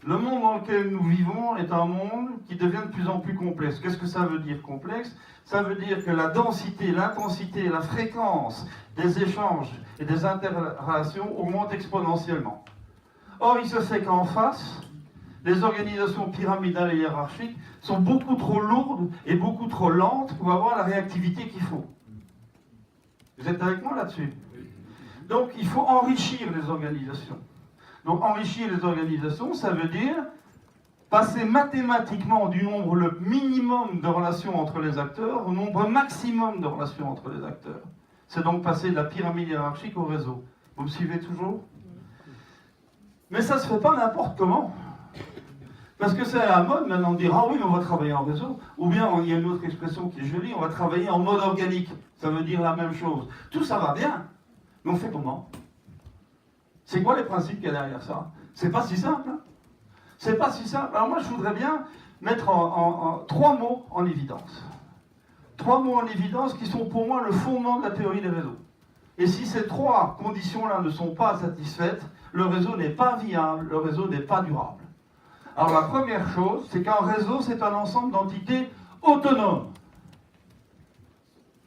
Le monde dans lequel nous vivons est un monde qui devient de plus en plus complexe. Qu'est-ce que ça veut dire complexe? Ça veut dire que la densité, l'intensité, la fréquence des échanges et des interrelations augmentent exponentiellement. Or, il se fait qu'en face, les organisations pyramidales et hiérarchiques sont beaucoup trop lourdes et beaucoup trop lentes pour avoir la réactivité qu'il faut. Vous êtes avec moi là-dessus? Donc, il faut enrichir les organisations. Donc, enrichir les organisations, ça veut dire passer mathématiquement du nombre le minimum de relations entre les acteurs au nombre maximum de relations entre les acteurs. C'est donc passer de la pyramide hiérarchique au réseau. Vous me suivez toujours? Mais ça ne se fait pas n'importe comment. Parce que c'est à la mode maintenant de dire « Ah oui, on va travailler en réseau ». Ou bien, il y a une autre expression qui est jolie, on va travailler en mode organique. Ça veut dire la même chose. Tout ça va bien. Mais on fait comment? C'est quoi les principes qu'il y a derrière ça? C'est pas si simple. Hein? C'est pas si simple. Alors moi, je voudrais bien mettre trois mots en évidence. Trois mots en évidence qui sont pour moi le fondement de la théorie des réseaux. Et si ces trois conditions-là ne sont pas satisfaites, le réseau n'est pas viable, le réseau n'est pas durable. Alors la première chose, c'est qu'un réseau, c'est un ensemble d'entités autonomes.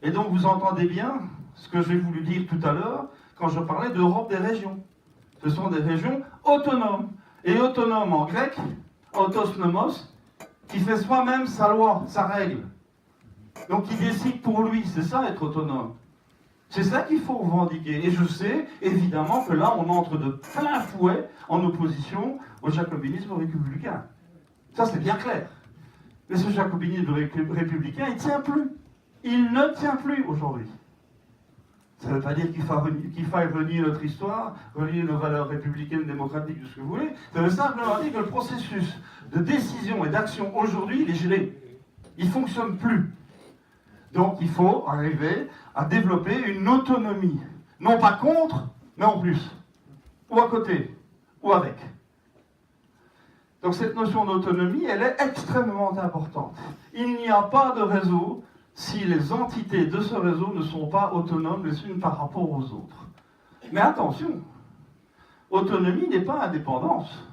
Et donc vous entendez bien ce que j'ai voulu dire tout à l'heure quand je parlais d'Europe des régions. Ce sont des régions autonomes. Et autonome en grec, autosnomos, qui fait soi-même sa loi, sa règle. Donc qui décide pour lui, c'est ça être autonome. C'est ça qu'il faut revendiquer. Et je sais, évidemment, que là, on entre de plein fouet en opposition au jacobinisme républicain. Ça, c'est bien clair. Mais ce jacobinisme républicain, il ne tient plus. Il ne tient plus aujourd'hui. Ça ne veut pas dire qu'il faille renier notre histoire, renier nos valeurs républicaines, démocratiques, tout ce que vous voulez. Ça veut simplement dire que le processus de décision et d'action aujourd'hui, il est gelé. Il ne fonctionne plus. Donc il faut arriver à développer une autonomie. Non pas contre, mais en plus. Ou à côté, ou avec. Donc cette notion d'autonomie, elle est extrêmement importante. Il n'y a pas de réseau si les entités de ce réseau ne sont pas autonomes les unes par rapport aux autres. Mais attention, autonomie n'est pas indépendance.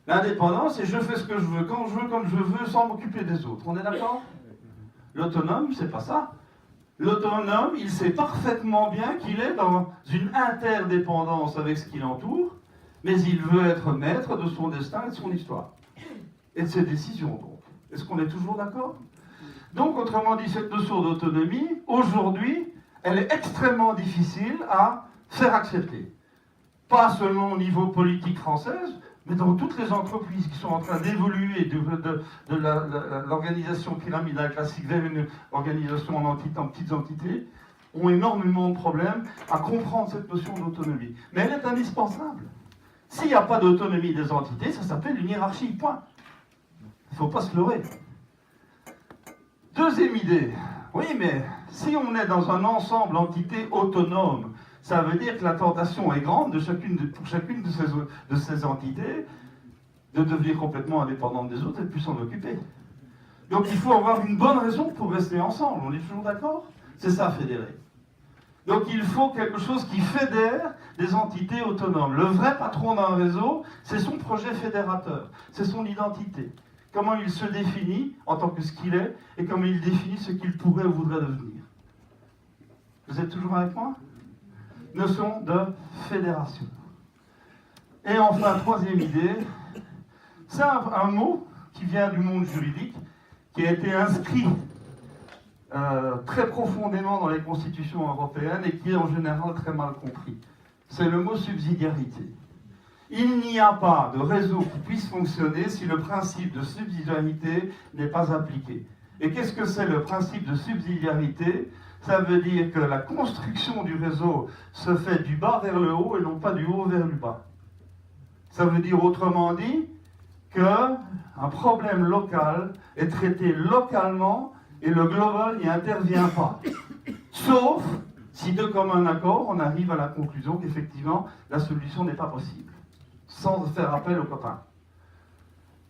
L'indépendance, c'est je fais ce que je veux, quand je veux, comme je veux, sans m'occuper des autres. On est d'accord? L'autonome, c'est pas ça. L'autonome, il sait parfaitement bien qu'il est dans une interdépendance avec ce qui l'entoure, mais il veut être maître de son destin et de son histoire. Et de ses décisions, donc. Est-ce qu'on est toujours d'accord? Donc, autrement dit, cette notion d'autonomie, aujourd'hui, elle est extrêmement difficile à faire accepter. Pas seulement au niveau politique français, mais dans toutes les entreprises qui sont en train d'évoluer de l'organisation pyramidale classique vers une organisation en petites entités, ont énormément de problèmes à comprendre cette notion d'autonomie. Mais elle est indispensable. S'il n'y a pas d'autonomie des entités, ça s'appelle une hiérarchie, point. Il ne faut pas se leurrer. Deuxième idée. Oui, mais si on est dans un ensemble d'entités autonomes, ça veut dire que la tentation est grande pour chacune de ces entités de devenir complètement indépendante des autres et de plus s'en occuper. Donc il faut avoir une bonne raison pour rester ensemble. On est toujours d'accord? C'est ça, fédérer. Donc il faut quelque chose qui fédère des entités autonomes. Le vrai patron d'un réseau, c'est son projet fédérateur, c'est son identité. Comment il se définit en tant que ce qu'il est et comment il définit ce qu'il pourrait ou voudrait devenir. Vous êtes toujours avec moi? Notion de fédération. Et enfin, troisième idée, c'est un mot qui vient du monde juridique, qui a été inscrit très profondément dans les constitutions européennes et qui est en général très mal compris. C'est le mot subsidiarité. Il n'y a pas de réseau qui puisse fonctionner si le principe de subsidiarité n'est pas appliqué. Et qu'est-ce que c'est le principe de subsidiarité? Ça veut dire que la construction du réseau se fait du bas vers le haut et non pas du haut vers le bas. Ça veut dire autrement dit qu'un problème local est traité localement et le global n'y intervient pas. Sauf si de commun accord on arrive à la conclusion qu'effectivement la solution n'est pas possible, sans faire appel aux copains.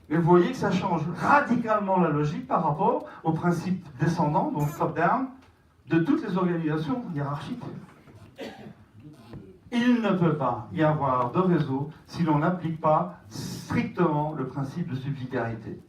Mais vous voyez que ça change radicalement la logique par rapport au principe descendant, donc top-down, de toutes les organisations hiérarchiques. Il ne peut pas y avoir de réseau si l'on n'applique pas strictement le principe de subsidiarité.